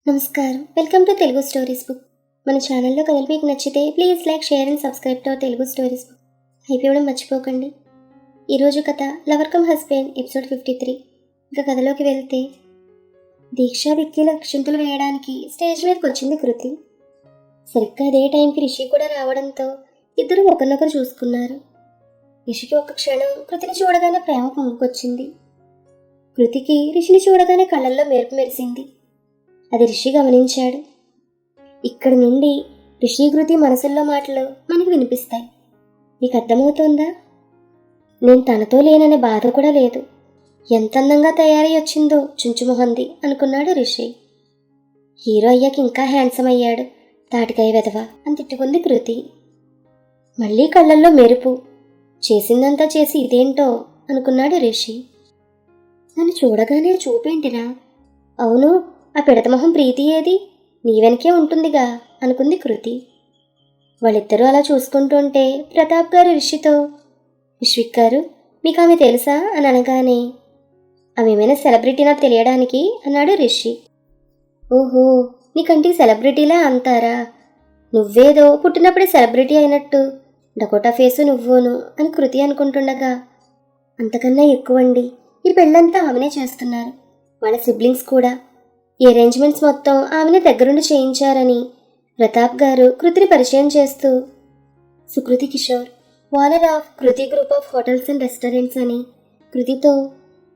నమస్కారం, welcome to Telugu stories book. మన ఛానల్లో కథలు మీకు నచ్చితే please like, share and subscribe to Telugu stories book. అయిపోవడం మర్చిపోకండి. ఈరోజు కథ లవర్ కమ్ హస్బెండ్ ఎపిసోడ్ 53. ఇక కథలోకి వెళ్తే, దీక్ష విక్కీల అక్షింతలు వేయడానికి స్టేజ్ మీదకి వచ్చింది కృతి. సరిగ్గా అదే టైంకి రిషి కూడా రావడంతో ఇద్దరు ఒకరినొకరు చూసుకున్నారు. రిషికి ఒక క్షణం కృతిని చూడగానే ప్రేమ పొంగుకొచ్చింది. కృతికి రిషిని చూడగానే కళ్ళల్లో మెరుపు మెరిసింది. అది రిషి గమనించాడు. ఇక్కడి నుండి రిషి కృతి మనసుల్లో మాటలు మనకు వినిపిస్తాయి. నీకు అర్థమవుతోందా? నేను తనతో లేననే బాధ కూడా లేదు. ఎంత అందంగా తయారై వచ్చిందో చుంచుమొహంది అనుకున్నాడు రిషి. హీరో అయ్యాక ఇంకా హ్యాండ్సమ్ అయ్యాడు, తాటికాయ వెధవ అని తిట్టుకుంది కృతి. మళ్ళీ కళ్ళల్లో మెరుపు. చేసిందంతా చేసి ఇదేంటో అనుకున్నాడు రిషి. నన్ను చూడగానే చూపేంటిరా? అవును, ఆ పిడతమొహం ప్రీతి ఏది? నీ వెనకే ఉంటుందిగా అనుకుంది కృతి. వాళ్ళిద్దరూ అలా చూసుకుంటుంటే ప్రతాప్ గారు రిషితో, విశ్విక్ గారు మీకు ఆమె తెలుసా అని అనగానే, ఆమె ఏమైనా సెలబ్రిటీనా తెలియడానికి అన్నాడు రిషి. ఓహో, నీకంటే సెలబ్రిటీలా అంటారా? నువ్వేదో పుట్టినప్పుడే సెలబ్రిటీ అయినట్టు, డకోటా ఫేసు నువ్వును అని కృతి అనుకుంటుండగా, అంతకన్నా ఎక్కువండి, ఈ పెళ్ళంతా ఆమెనే చేస్తున్నారు, వాళ్ళ సిబ్లింగ్స్ కూడా. ఈ అరేంజ్మెంట్స్ మొత్తం ఆమెనే దగ్గరుండి చేయించారని ప్రతాప్ గారు కృతిని పరిచయం చేస్తూ, Sukruthi Kishore, owner of Kruthi group of hotels and restaurants అని కృతితో,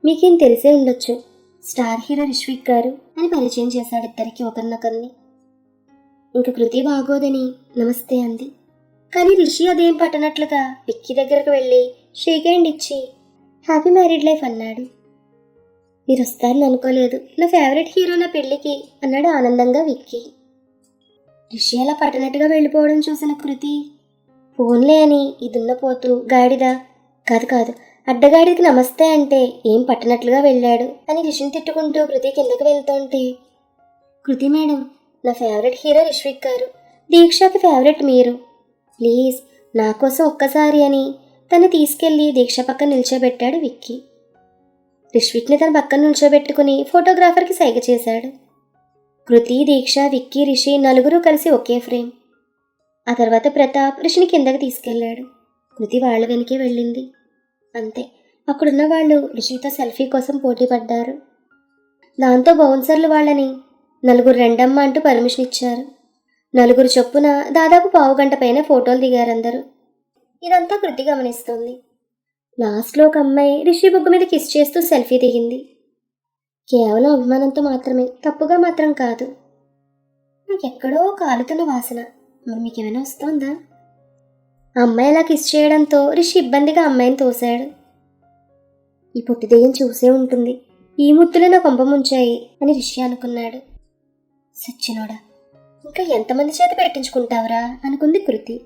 మీకేం తెలిసే ఉండొచ్చు, స్టార్ హీరో విశ్విక్ గారు అని పరిచయం చేశాడు ఇద్దరికి ఒకరినొకరిని. ఇంక కృతి బాగోదని నమస్తే అంది. కానీ రిషి అదేం పట్టనట్లుగా విక్కీ దగ్గరకు వెళ్ళి షేక్ హ్యాండ్ ఇచ్చి హ్యాపీ మ్యారీడ్ లైఫ్ అన్నాడు. మీరు వస్తారని అనుకోలేదు, నా ఫేవరెట్ హీరో నా పెళ్ళికి అన్నాడు ఆనందంగా విక్కీ. రిషి అలా పట్టనట్టుగా వెళ్ళిపోవడం చూసిన కృతి, ఫోన్లే అని ఇదున్నపోతూ గాడిద, కాదు అడ్డగాడికి నమస్తే అంటే ఏం పట్టనట్లుగా వెళ్ళాడు అని రిషిని తిట్టుకుంటూ కృతి కిందకి వెళ్తుంటే, కృతి మేడం, నా ఫేవరెట్ హీరో విశ్విక్ గారు, దీక్షకి ఫేవరెట్ మీరు, ప్లీజ్ నా కోసం ఒక్కసారి అని తను తీసుకెళ్లి దీక్ష పక్కన నిల్చోబెట్టాడు విక్కీ. రిష్విక్ని తన పక్కన నిల్చోబెట్టుకుని ఫోటోగ్రాఫర్కి సైగ చేశాడు. కృతి, దీక్ష, విక్కీ, రిషి నలుగురు కలిసి ఒకే ఫ్రేమ్. ఆ తర్వాత ప్రతాప్ రిషిని కిందకి తీసుకెళ్లాడు. కృతి వాళ్ళ వెనకే వెళ్ళింది. అంతే, అక్కడున్న వాళ్ళు రిషితో సెల్ఫీ కోసం పోటీ పడ్డారు. దాంతో బౌన్సర్లు వాళ్ళని నలుగురు రెండమ్మ అంటూ పర్మిషన్ ఇచ్చారు. నలుగురు చొప్పున దాదాపు పావుగంట పైన ఫోటోలు దిగారందరూ. ఇదంతా కృతి గమనిస్తోంది. లాస్ట్లో ఒక అమ్మాయి రిషి బుగ్గ మీద కిస్ చేస్తూ సెల్ఫీ దిగింది. కేవలం అభిమానంతో మాత్రమే, తప్పుగా మాత్రం కాదు. నాకెక్కడో కాలుతున్న వాసన, మరి మీకేమైనా వస్తోందా? ఆ అమ్మాయి అలా కిస్ చేయడంతో రిషి ఇబ్బందిగా అమ్మాయిని తోశాడు. ఈ పొట్టి దెయ్యం చూసే ఉంటుంది, ఈ ముద్దులే నా కొంప ముంచాయి అని రిషి అనుకున్నాడు. సచ్చినోడా, ఇంకా ఎంతమంది చేత పెట్టించుకుంటావురా అనుకుంది కృతి.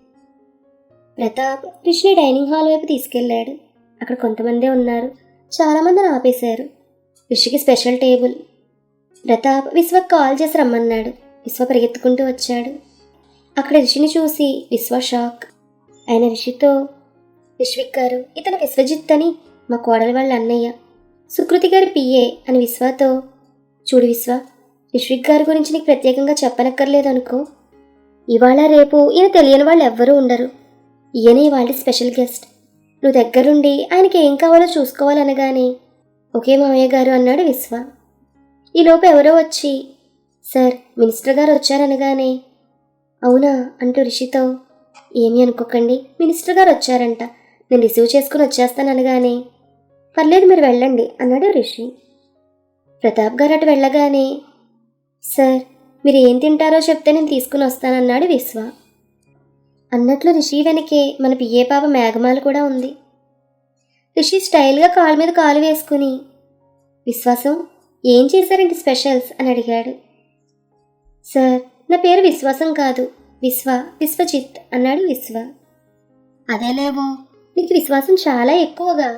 ప్రతాప్ రిషిని డైనింగ్ హాల్ వైపు తీసుకెళ్లాడు. అక్కడ కొంతమందే ఉన్నారు, చాలామందిని ఆపేశారు. రిషికి స్పెషల్ టేబుల్. ప్రతాప్ విశ్వకు కాల్ చేసి రమ్మన్నాడు. విశ్వ పరిగెత్తుకుంటూ వచ్చాడు. అక్కడ రిషిని చూసి విశ్వ షాక్. ఆయన రిషితో, విశ్విక్ గారు, ఇతను విశ్వజిత్ అని మా కోడలి వాళ్ళ అన్నయ్య, సుకృతి గారి పిఏ అని విశ్వతో, చూడు విశ్వ, విశ్విక్ గారి గురించి నీకు ప్రత్యేకంగా చెప్పనక్కర్లేదు అనుకో. ఇవాళ రేపు ఈయన తెలియని వాళ్ళు ఎవ్వరూ ఉండరు. ఈయనే వాళ్ళ స్పెషల్ గెస్ట్. నువ్వు దగ్గరుండి ఆయనకి ఏం కావాలో చూసుకోవాలనగానే, ఓకే మామయ్య గారు అన్నాడు విశ్వ. ఈలోపు ఎవరో వచ్చి, సార్ మినిస్టర్ గారు వచ్చారనగానే, అవునా అంటూ రిషితో, ఏమీ అనుకోకండి, మినిస్టర్ గారు వచ్చారంట, నేను రిసీవ్ చేసుకుని వచ్చేస్తాననగానే, పర్లేదు మీరు వెళ్ళండి అన్నాడు రిషి. ప్రతాప్ గారు అటు వెళ్ళగానే, సార్ మీరు ఏం తింటారో చెప్తే నేను తీసుకుని వస్తానన్నాడు విశ్వ. అన్నట్లు రిషి వెనకే మన పిఏ పాప మేఘమాల కూడా ఉంది. రిషి స్టైల్గా కాలు మీద కాలు వేసుకుని, విశ్వాసం ఏం చేశారండి స్పెషల్స్ అని అడిగాడు. సార్ నా పేరు విశ్వాసం కాదు, విశ్వజిత్ అన్నాడు విశ్వ. అదేలేవో, నీకు విశ్వాసం చాలా ఎక్కువగా,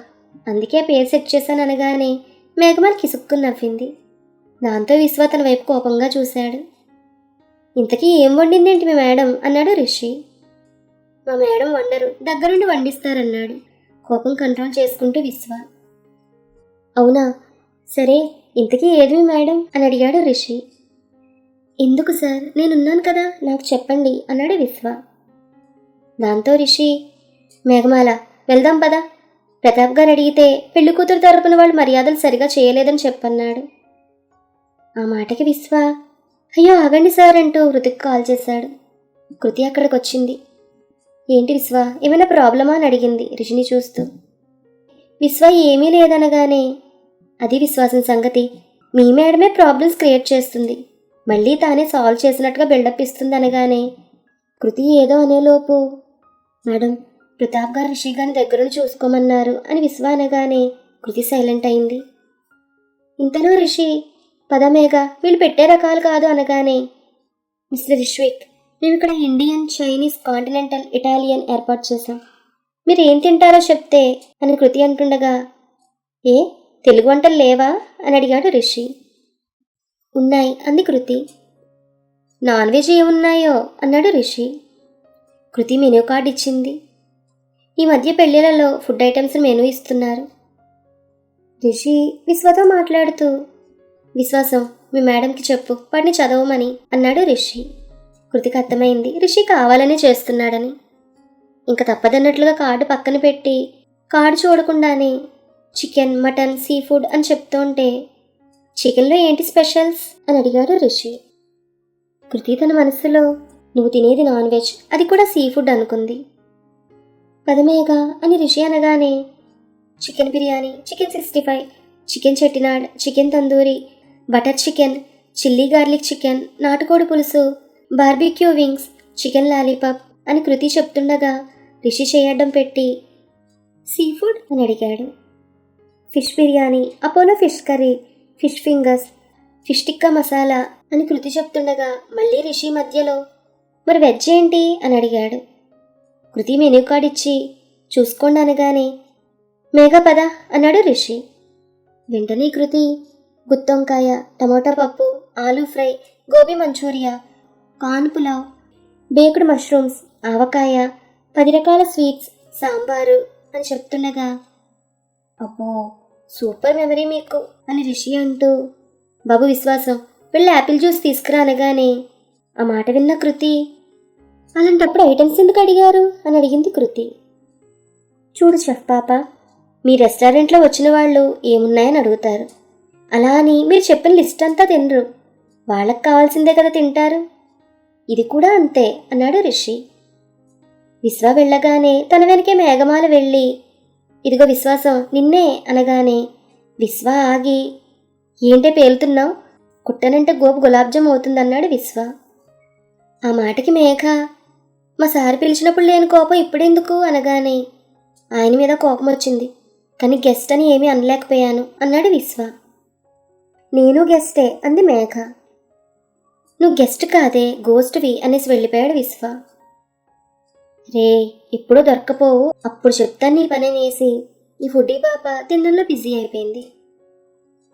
అందుకే పేరు సెట్ చేశాను అనగానే మేఘమాల కిసుక్కుని నవ్వింది. దాంతో విశ్వ తన వైపు కోపంగా చూశాడు. ఇంతకీ ఏం వండిందేంటి మీ మేడం అన్నాడు రిషి. మా మేడం వండరు, దగ్గరుండి వండిస్తారన్నాడు కోపం కంట్రోల్ చేసుకుంటూ విశ్వ. అవునా, సరే ఇంతకీ ఏది మీ మేడం అని అడిగాడు రిషి. ఎందుకు సార్, నేనున్నాను కదా, నాకు చెప్పండి అన్నాడు విశ్వ. దాంతో రిషి, మేఘమాల వెళ్దాం పదా, ప్రతాప్ గారు అడిగితే పెళ్లి కూతురు తరపున వాళ్ళు మర్యాదలు సరిగా చేయలేదని చెప్పన్నాడు. ఆ మాటకి విశ్వ, అయ్యో ఆగండి సార్ అంటూ హృతిక్ కాల్ చేశాడు. కృతి అక్కడికి వచ్చింది. ఏంటి విశ్వ, ఏమైనా ప్రాబ్లమా అని అడిగింది రిషిని చూస్తూ. విశ్వ ఏమీ లేదనగానే, అది విశ్వాసం సంగతి, మీ మేడమే ప్రాబ్లమ్స్ క్రియేట్ చేస్తుంది, మళ్ళీ తానే సాల్వ్ చేసినట్టుగా బిల్డప్ ఇస్తుంది అనగానే కృతి ఏదో అనేలోపు, మేడం ప్రతాప్ గారు రిషి గారిని దగ్గరుండి చూసుకోమన్నారు అని విశ్వ అనగానే కృతి సైలెంట్ అయింది. ఇంతలో రిషి, పదమేఘ వీళ్ళు పెట్టే రకాలు కాదు అనగానే, మిస్టర్ రిష్విక్, మేము ఇక్కడ ఇండియన్, చైనీస్, కాంటినెంటల్, ఇటాలియన్ ఏర్పాటు చేశాం, మీరు ఏం తింటారో చెప్తే అని కృతి అంటుండగా, ఏ తెలుగు వంటలు లేవా అని అడిగాడు రిషి. ఉన్నాయి అంది కృతి. నాన్ వెజ్ ఏమున్నాయో అన్నాడు రిషి. కృతి మెనూ కార్డ్ ఇచ్చింది. ఈ మధ్య పెళ్లిళ్లలో ఫుడ్ ఐటమ్స్ మెనూ ఇస్తున్నారు. రిషి విశ్వతో మాట్లాడుతూ, విశ్వాసం మీ మేడంకి చెప్పు వాటిని చదవమని అన్నాడు రిషి. కృతికి అర్థమైంది రిషి కావాలనే చేస్తున్నాడని. ఇంకా తప్పదన్నట్లుగా కార్డు పక్కన పెట్టి కార్డు చూడకుండానే చికెన్, మటన్, సీ ఫుడ్ అని చెప్తుంటే, చికెన్లో ఏంటి స్పెషల్స్ అని అడిగాడు రిషి. కృతి తన మనసులో, నువ్వు తినేది నాన్ వెజ్, అది కూడా సీ ఫుడ్ అనుకుంది. పదమేగా అని రిషి అనగానే, chicken biryani, chicken 65, chicken Chettinad, chicken tandoori, butter chicken, chilli garlic chicken, నాటుకోడి పులుసు, బార్బిక్యూ వింగ్స్, చికెన్ లాలీపాప్ అని కృతి చెప్తుండగా రిషి చేయడం పెట్టి, సీ ఫుడ్ అని అడిగాడు. Fish biryani, Apollo fish curry, fish fingers, fish tikka masala అని కృతి చెప్తుండగా మళ్ళీ రిషి మధ్యలో, మరి వెజ్ ఏంటి అని అడిగాడు. కృతి మెనూ కార్డ్ ఇచ్చి చూసుకోండి అనగానే, మేఘా పద అన్నాడు రిషి. వెంటనే కృతి గుత్తొంకాయ, టమోటా పప్పు, aloo fry, gobi Manchurian, corn pulao, baked mushrooms, ఆవకాయ, 10 రకాల స్వీట్స్, సాంబారు అని చెప్తుండగా, అబ్బో సూపర్ మెమరీ మీకు అని రిషి అంటూ, బాబు విశ్వాసం వెళ్ళి యాపిల్ జ్యూస్ తీసుకురా అనగానే ఆ మాట విన్న కృతి, అలాంటప్పుడు ఐటమ్స్ ఎందుకు అడిగారు అని అడిగింది కృతి. చూడు షెఫ్ పాప, మీ రెస్టారెంట్లో వచ్చిన వాళ్ళు ఏమున్నాయని అడుగుతారు, అలా అని మీరు చెప్పిన లిస్ట్ అంతా తినరు, వాళ్ళకి కావాల్సిందే కదా తింటారు, ఇది కూడా అంతే అన్నాడు రిషి. విశ్వ వెళ్ళగానే తన వెనకే మేఘమాల వెళ్ళి, ఇదిగో విశ్వాసం నిన్నే అనగానే విశ్వ ఆగి, ఏంటే పేలుతున్నావు, కుట్టనంటే గోపు గులాబ్జామ్ అవుతుందన్నాడు విశ్వ. ఆ మాటకి మేఘ, మా సారి పిలిచినప్పుడు లేని కోపం ఇప్పుడెందుకు అనగానే, ఆయన మీద కోపం వచ్చింది కానీ గెస్ట్ అని ఏమీ అనలేకపోయాను అన్నాడు విశ్వ. నేను గెస్టే అంది మేఘ. నువ్వు గెస్ట్ కాదే గోస్ట్వి అనేసి వెళ్ళిపోయాడు విశ్వ. రే ఇప్పుడు దొరకపోవు, అప్పుడు చెప్తాను నీ పని అనేసి ఈ ఫుడ్డీ పాప తినడంలో బిజీ అయిపోయింది.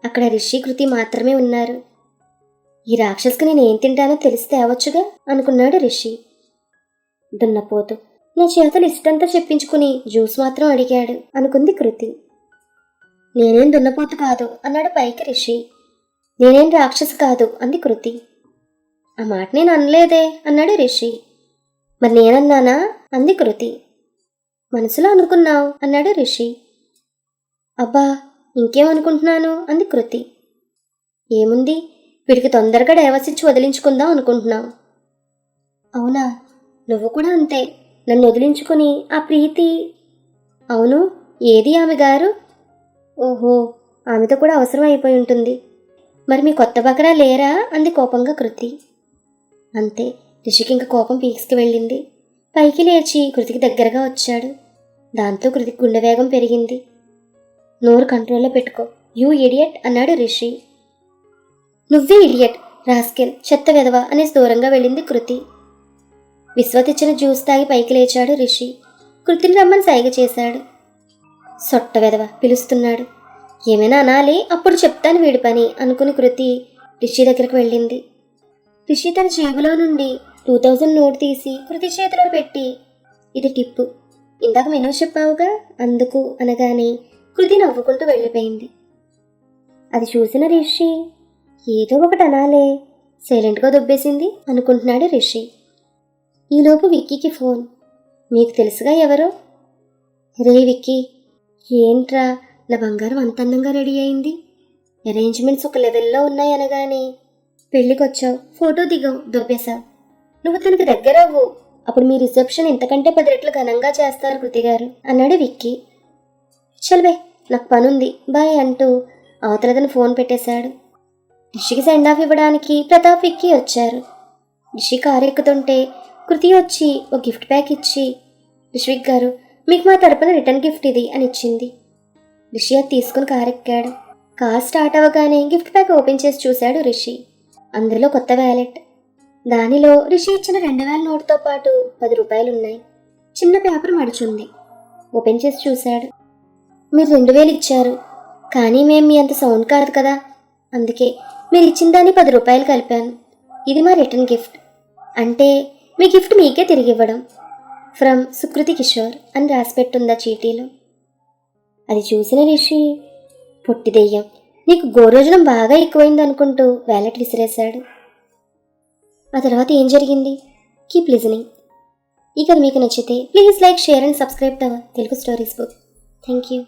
అక్కడ రిషి, కృతి మాత్రమే ఉన్నారు. ఈ రాక్షసుకి నేను ఏం తింటానో తెలిసి తేవచ్చుగా అనుకున్నాడు రిషి. దున్నపోతు నా చేతలు ఇష్టంతా చెప్పించుకుని జ్యూస్ మాత్రం అడిగాడు అనుకుంది కృతి. నేనేం దున్నపోతు కాదు అన్నాడు పైకి రిషి. నేనేం రాక్షసు కాదు అంది కృతి. ఆ మాట నేను అనలేదే అన్నాడు రిషి. మరి నేనన్నానా అంది కృతి. మనసులో అనుకున్నావు అన్నాడు రిషి. అబ్బా ఇంకేమనుకుంటున్నాను అంది కృతి. ఏముంది, వీడికి తొందరగా డైవర్స్ ఇచ్చి వదిలించుకుందాం అనుకుంటున్నావు. అవునా, నువ్వు కూడా అంతే, నన్ను వదిలించుకుని ఆ ప్రీతి. అవును, ఏది ఆమె గారు? ఓహో, ఆమెతో కూడా అవసరం అయిపోయి ఉంటుంది. మరి మీ కొత్త బకరా లేరా అంది కోపంగా కృతి. అంతే, రిషికి ఇంక కోపం పీక్స్కి వెళ్ళింది. పైకి లేచి కృతికి దగ్గరగా వచ్చాడు. దాంతో కృతికి గుండె వేగం పెరిగింది. నోరు కంట్రోల్లో పెట్టుకో, యూ ఇడియట్ అన్నాడు రిషి. నువ్వే ఇడియట్, రాస్కెల్, చెత్త వెధవ అనేసి దూరంగా వెళ్ళింది కృతి. విశ్వతిచ్చిన జ్యూస్ తాగి పైకి లేచాడు రిషి. కృతిని రమ్మని సైగ చేశాడు. సొట్ట వెధవ పిలుస్తున్నాడు, ఏమైనా అనాలి అప్పుడు చెప్తాను వీడి పని అనుకుని కృతి రిషి దగ్గరకు వెళ్ళింది. రిషి తన జేబులో నుండి 2000 నోట్ తీసి కృతి చేతిలో పెట్టి, ఇది టిప్పు, ఇందాక మెనూ చెప్పావుగా అందుకు అనగానే కృతి నవ్వుకుంటూ వెళ్ళిపోయింది. అది చూసిన రిషి, ఏదో ఒకటి అనాలే, సైలెంట్గా దొబ్బేసింది అనుకుంటున్నాడు రిషి. ఈలోపు విక్కీకి ఫోన్. మీకు తెలుసుగా ఎవరో? రే విక్కీ, ఏంట్రా నా బంగారం అంత అందంగా రెడీ అయింది? అరేంజ్మెంట్స్ ఒక లెవెల్లో ఉన్నాయనగానే పెళ్ళికొచ్చావు, ఫోటో దిగావు, దొబ్బేశావు. నువ్వు తనకి దగ్గరవ్వు, అప్పుడు మీ రిసెప్షన్ ఇంతకంటే 10 రెట్లు ఘనంగా చేస్తారు కృతి గారు అన్నాడు విక్కీ. చల్వే, నాకు పనుంది, బాయ్ అంటూ అవతలతను ఫోన్ పెట్టేశాడు. రిషికి సెండ్ ఆఫ్ ఇవ్వడానికి ప్రతాప్ విక్కీ వచ్చారు. రిషి కారు ఎక్కుతుంటే కృతి వచ్చి ఒక గిఫ్ట్ ప్యాక్ ఇచ్చి, రిషిక్ గారు మీకు మా తరపున రిటర్న్ గిఫ్ట్ ఇది అని ఇచ్చింది. రిషి అది తీసుకుని కారు ఎక్కాడు. కార్ స్టార్ట్ అవ్వగానే గిఫ్ట్ ప్యాక్ ఓపెన్ చేసి చూశాడు రిషి. అందులో కొత్త వ్యాలెట్. దానిలో రిషి ఇచ్చిన 2000 నోటుతో పాటు 10 రూపాయలు ఉన్నాయి. చిన్న పేపర్ మడిచుంది. ఓపెన్ చేసి చూశాడు. మీరు 2000 ఇచ్చారు, కానీ మేము మీ అంత సౌండ్ కాదు కదా, అందుకే మీరు ఇచ్చిన దాన్ని 10 రూపాయలు కలిపాను. ఇది మా రిటర్న్ గిఫ్ట్, అంటే మీ గిఫ్ట్ మీకే తిరిగి ఇవ్వడం. ఫ్రమ్ సుకృతి కిషోర్ అని రాసిపెట్టుందా చీటీలో. అది చూసిన రిషి, పొట్టి దెయ్యం, నీకు గోరోజనం బాగా ఎక్కువైంది అనుకుంటూ వ్యాలెట్ విసిరేశాడు. ఆ తర్వాత ఏం జరిగింది? Keep listening. ఈ కథ మీకు నచ్చితే please like, share and subscribe to our Telugu stories book. Thank you.